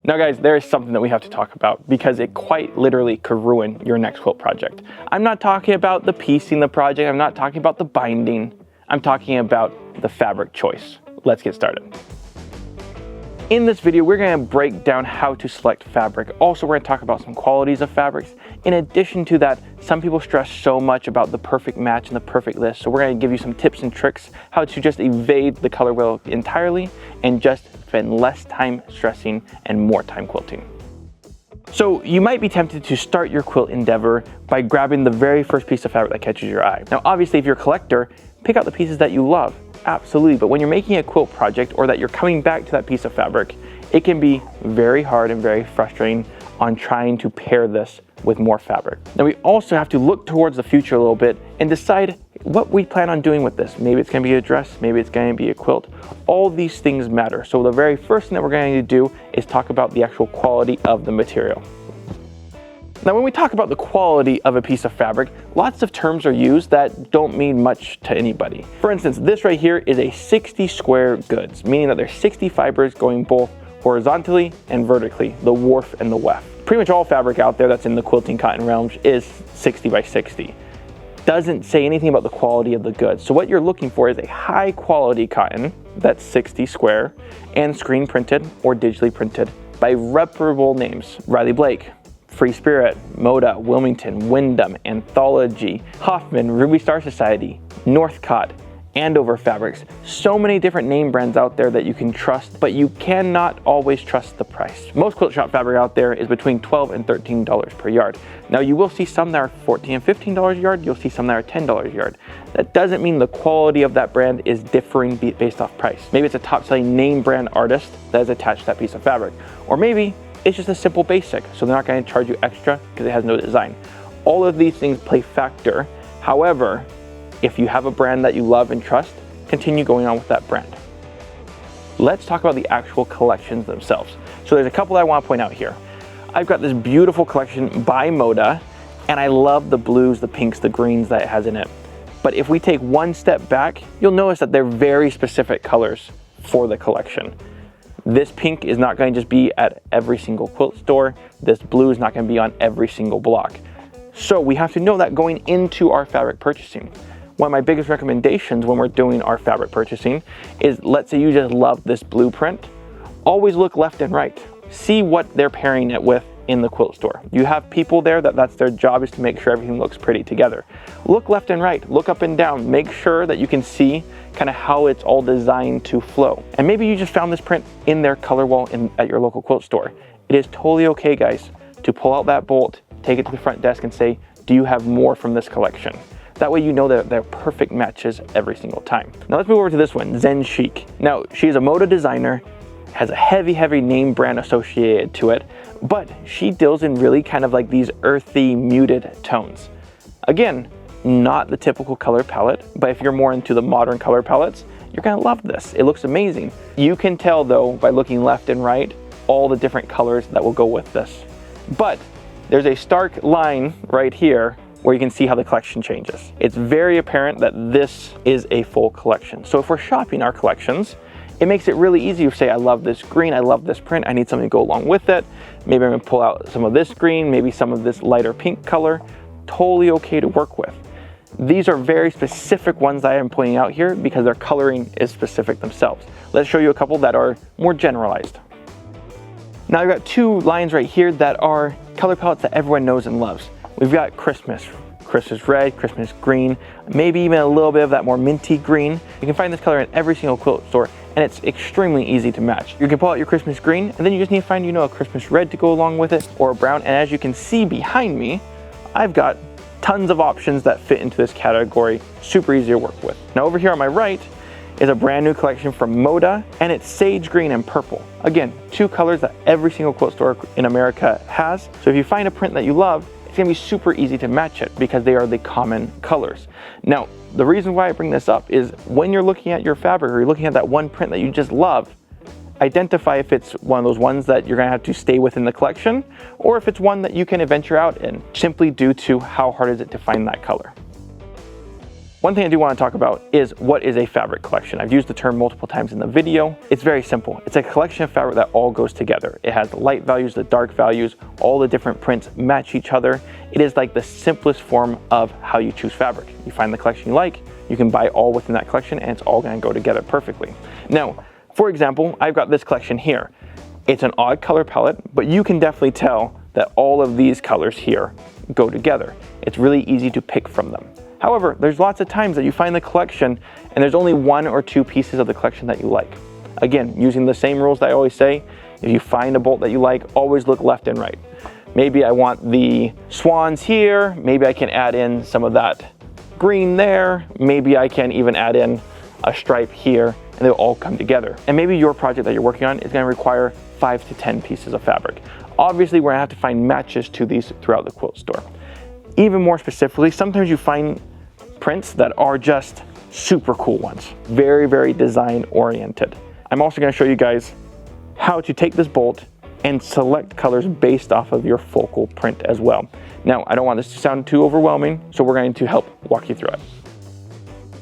Now guys, there is something that we have to talk about because it quite literally could ruin your next quilt project. I'm not talking about the piecing the project, I'm not talking about the binding, I'm talking about the fabric choice. Let's get started. In this video, we're going to break down how to select fabric. Also, we're going to talk about some qualities of fabrics. In addition to that, some people stress so much about the perfect match and the perfect list. So we're going to give you some tips and tricks how to just evade the color wheel entirely and just spend less time stressing and more time quilting. So you might be tempted to start your quilt endeavor by grabbing the very first piece of fabric that catches your eye. Now, obviously, if you're a collector, pick out the pieces that you love. Absolutely, but when you're making a quilt project or that you're coming back to that piece of fabric, it can be very hard and very frustrating on trying to pair this with more fabric. Now we also have to look towards the future a little bit and decide what we plan on doing with this. Maybe it's going to be a dress, maybe it's going to be a quilt. All these things matter. So the very first thing that we're going to do is talk about the actual quality of the material. Now when we talk about the quality of a piece of fabric, lots of terms are used that don't mean much to anybody. For instance, this right here is a 60 square goods, meaning that there's 60 fibers going both horizontally and vertically, the warp and the weft. Pretty much all fabric out there that's in the quilting cotton realm is 60 by 60. Doesn't say anything about the quality of the goods. So what you're looking for is a high quality cotton that's 60 square and screen printed or digitally printed by reputable names. Riley Blake, Free Spirit, Moda, Wilmington, Wyndham, Anthology, Hoffman, Ruby Star Society, Northcott, Andover Fabrics. So many different name brands out there that you can trust, but you cannot always trust the price. Most quilt shop fabric out there is between $12 and $13 per yard. Now you will see some that are $14 and $15 a yard, you'll see some that are $10 a yard. That doesn't mean the quality of that brand is differing based off price. Maybe it's a top selling name brand artist that is attached to that piece of fabric. Or maybe it's just a simple basic, so they're not going to charge you extra because it has no design. All of these things play factor. However, if you have a brand that you love and trust, continue going on with that brand. Let's talk about the actual collections themselves. So there's a couple that I want to point out here. I've got this beautiful collection by Moda, and I love the blues, the pinks, the greens that it has in it. But if we take one step back, you'll notice that they're very specific colors for the collection. This pink is not going to just be at every single quilt store. This blue is not going to be on every single block. So we have to know that going into our fabric purchasing. One of my biggest recommendations when we're doing our fabric purchasing is, let's say you just love this blueprint, always look left and right. See what they're pairing it with in the quilt store. You have people there that's their job is to make sure everything looks pretty together. Look left and right, look up and down, make sure that you can see kind of how it's all designed to flow. And maybe you just found this print in their color wall at your local quilt store. It is totally okay, guys, to pull out that bolt, take it to the front desk and say, do you have more from this collection? That way you know that they're perfect matches every single time. Now let's move over to this one, Zen Chic. Now she's a Moda designer, has a heavy name brand associated to it, but she deals in really kind of like these earthy, muted tones. Again, not the typical color palette, but if you're more into the modern color palettes, you're gonna love this. It looks amazing. You can tell though, by looking left and right, all the different colors that will go with this. But there's a stark line right here where you can see how the collection changes. It's very apparent that this is a full collection. So if we're shopping our collections, it makes it really easy to say, I love this green, I love this print, I need something to go along with it. Maybe I'm gonna pull out some of this green, maybe some of this lighter pink color. Totally okay to work with. These are very specific ones that I am pointing out here because their coloring is specific themselves. Let's show you a couple that are more generalized. Now I've got two lines right here that are color palettes that everyone knows and loves. We've got Christmas red, Christmas green, maybe even a little bit of that more minty green. You can find this color in every single quilt store and it's extremely easy to match. You can pull out your Christmas green and then you just need to find, a Christmas red to go along with it or a brown. And as you can see behind me, I've got tons of options that fit into this category, super easy to work with. Now over here on my right is a brand new collection from Moda and it's sage green and purple. Again, two colors that every single quilt store in America has. So if you find a print that you love, it's gonna be super easy to match it because they are the common colors. Now, the reason why I bring this up is when you're looking at your fabric or you're looking at that one print that you just love, identify if it's one of those ones that you're gonna have to stay within the collection or if it's one that you can venture out in simply due to how hard is it to find that color. One thing I do want to talk about is what is a fabric collection. I've used the term multiple times in the video. It's very simple. It's a collection of fabric that all goes together. It has the light values, the dark values, all the different prints match each other. It is like the simplest form of how you choose fabric. You find the collection you like, you can buy all within that collection, and it's all going to go together perfectly. Now, for example, I've got this collection here. It's an odd color palette, but you can definitely tell that all of these colors here go together. It's really easy to pick from them. However, there's lots of times that you find the collection and there's only 1 or 2 pieces of the collection that you like. Again, using the same rules that I always say, if you find a bolt that you like, always look left and right. Maybe I want the swans here, maybe I can add in some of that green there, maybe I can even add in a stripe here, and they'll all come together. And maybe your project that you're working on is going to require 5 to 10 pieces of fabric. Obviously, we're going to have to find matches to these throughout the quilt store. Even more specifically, sometimes you find prints that are just super cool ones. Very, very design oriented. I'm also going to show you guys how to take this bolt and select colors based off of your focal print as well. Now, I don't want this to sound too overwhelming, so we're going to help walk you through it.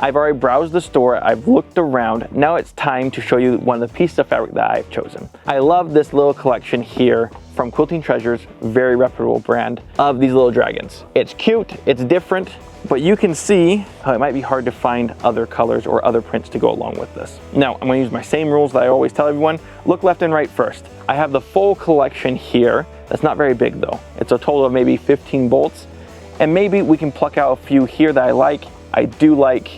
I've already browsed the store, I've looked around. Now it's time to show you one of the pieces of fabric that I've chosen. I love this little collection here from Quilting Treasures, very reputable brand, of these little dragons. It's cute, it's different, but you can see how it might be hard to find other colors or other prints to go along with this. Now, I'm going to use my same rules that I always tell everyone. Look left and right first. I have the full collection here. That's not very big though. It's a total of maybe 15 bolts. And maybe we can pluck out a few here that I like. I do like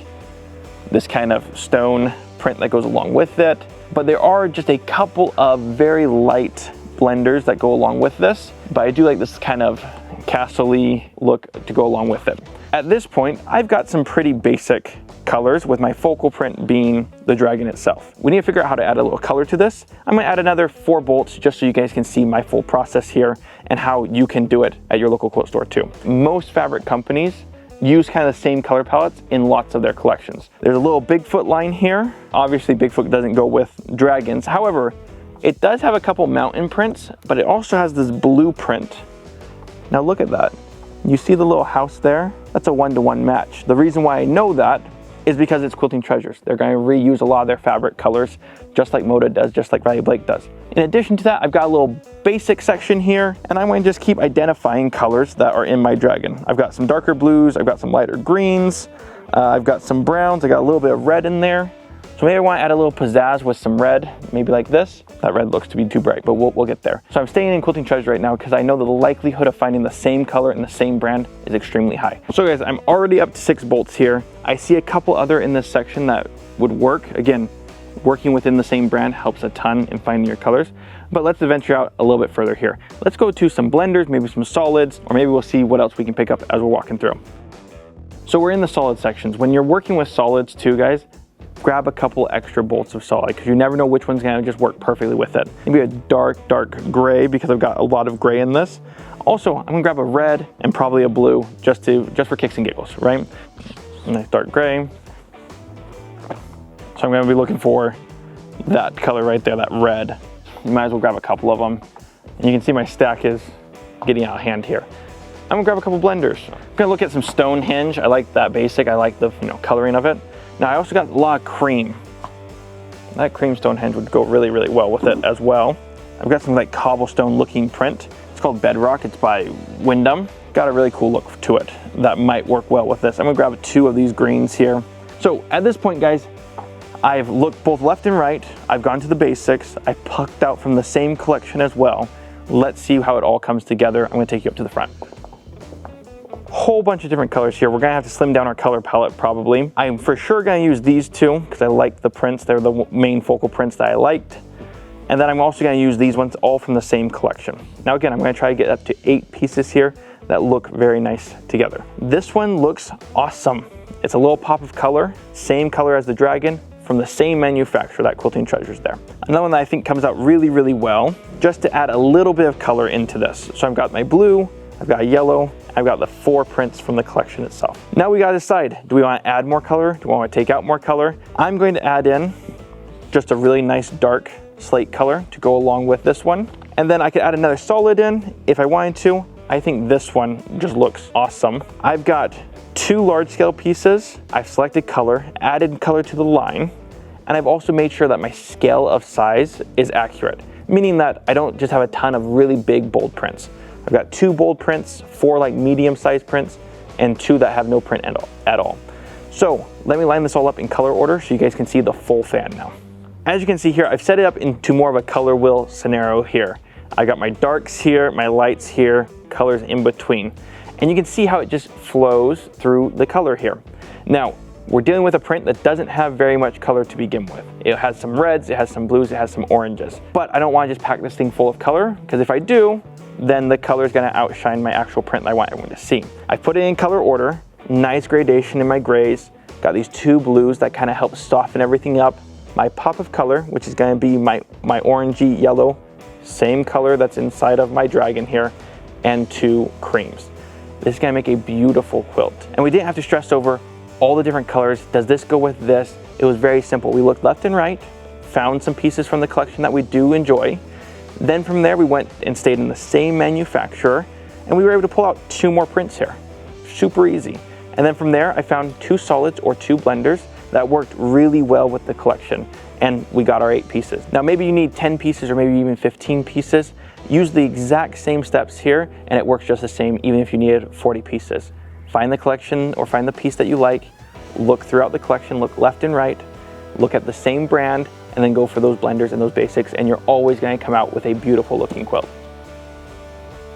this kind of stone print that goes along with it. But there are just a couple of very light blenders that go along with this. But I do like this kind of castle-y look to go along with it. At this point, I've got some pretty basic colors with my focal print being the dragon itself. We need to figure out how to add a little color to this. I'm gonna add another 4 bolts just so you guys can see my full process here and how you can do it at your local quilt store too. Most fabric companies use kind of the same color palettes in lots of their collections. There's a little Bigfoot line here. Obviously Bigfoot doesn't go with dragons. However, it does have a couple mountain prints, but it also has this blueprint. Now look at that. You see the little house there? That's a 1-to-1 match. The reason why I know that is because it's Quilting Treasures. They're going to reuse a lot of their fabric colors, just like Moda does, just like Riley Blake does. In addition to that, I've got a little basic section here, and I'm going to just keep identifying colors that are in my dragon. I've got some darker blues, I've got some lighter greens, I've got some browns, I got a little bit of red in there. So maybe I want to add a little pizzazz with some red, maybe like this. That red looks to be too bright, but we'll get there. So I'm staying in Quilting Treasures right now because I know that the likelihood of finding the same color in the same brand is extremely high. So guys, I'm already up to 6 bolts here. I see a couple other in this section that would work. Again, working within the same brand helps a ton in finding your colors. But let's venture out a little bit further here. Let's go to some blenders, maybe some solids, or maybe we'll see what else we can pick up as we're walking through. So we're in the solid sections. When you're working with solids too, guys, grab a couple extra bolts of solid because you never know which one's gonna just work perfectly with it. Maybe a dark gray because I've got a lot of gray in this. Also, I'm gonna grab a red and probably a blue just for kicks and giggles, right? Nice dark gray. So I'm gonna be looking for that color right there, that red. You might as well grab a couple of them. And you can see my stack is getting out of hand here. I'm gonna grab a couple blenders. I'm gonna look at some Stonehenge. I like that basic. I like the coloring of it. Now I also got a lot of cream. That cream Stonehenge would go really, really well with it as well. I've got some like cobblestone looking print. It's called Bedrock, it's by Wyndham. Got a really cool look to it that might work well with this. I'm gonna grab 2 of these greens here. So at this point, guys, I've looked both left and right. I've gone to the basics. I plucked out from the same collection as well. Let's see how it all comes together. I'm gonna take you up to the front. Whole bunch of different colors here. We're gonna have to slim down our color palette probably. I am for sure gonna use these 2 because I like the prints. They're the main focal prints that I liked. And then I'm also gonna use these ones all from the same collection. Now again, I'm gonna try to get up to 8 pieces here that look very nice together. This one looks awesome. It's a little pop of color, same color as the dragon, from the same manufacturer, that Quilting Treasures there. Another one that I think comes out really, really well, just to add a little bit of color into this. So I've got my blue, I've got a yellow, I've got the 4 prints from the collection itself. Now we gotta decide, do we wanna add more color? Do we wanna take out more color? I'm going to add in just a really nice dark slate color to go along with this one. And then I could add another solid in if I wanted to. I think this one just looks awesome. I've got 2 large scale pieces. I've selected color, added color to the line, and I've also made sure that my scale of size is accurate, meaning that I don't just have a ton of really big bold prints. I've got 2 bold prints, 4 like medium sized prints, and 2 that have no print at all. So let me line this all up in color order so you guys can see the full fan now. As you can see here, I've set it up into more of a color wheel scenario here. I got my darks here, my lights here, colors in between. And you can see how it just flows through the color here. Now, we're dealing with a print that doesn't have very much color to begin with. It has some reds, it has some blues, it has some oranges. But I don't want to just pack this thing full of color, because if I do, then the color is going to outshine my actual print that I want everyone to see. I put it in color order, nice gradation in my grays, got these 2 blues that kind of help soften everything up, my pop of color, which is going to be my orangey yellow, same color that's inside of my dragon here, and 2 creams. This is going to make a beautiful quilt. And we didn't have to stress over all the different colors. Does this go with this? It was very simple. We looked left and right, found some pieces from the collection that we do enjoy. Then from there we went and stayed in the same manufacturer, and we were able to pull out 2 more prints here. Super easy. And then from there I found 2 solids or 2 blenders that worked really well with the collection, and we got our 8 pieces. Now maybe you need 10 pieces or maybe even 15 pieces. Use the exact same steps here and it works just the same even if you needed 40 pieces. Find the collection or find the piece that you like, look throughout the collection, look left and right, look at the same brand, and then go for those blenders and those basics, and you're always going to come out with a beautiful looking quilt.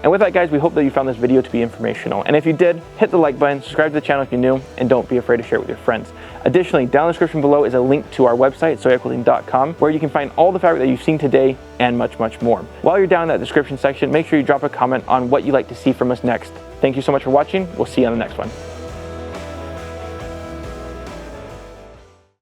And with that, guys, we hope that you found this video to be informational. And if you did, hit the like button, subscribe to the channel if you're new, and don't be afraid to share it with your friends. Additionally, down in the description below is a link to our website, soyaquilting.com, where you can find all the fabric that you've seen today and much, much more. While you're down in that description section, make sure you drop a comment on what you'd like to see from us next. Thank you so much for watching. We'll see you on the next one.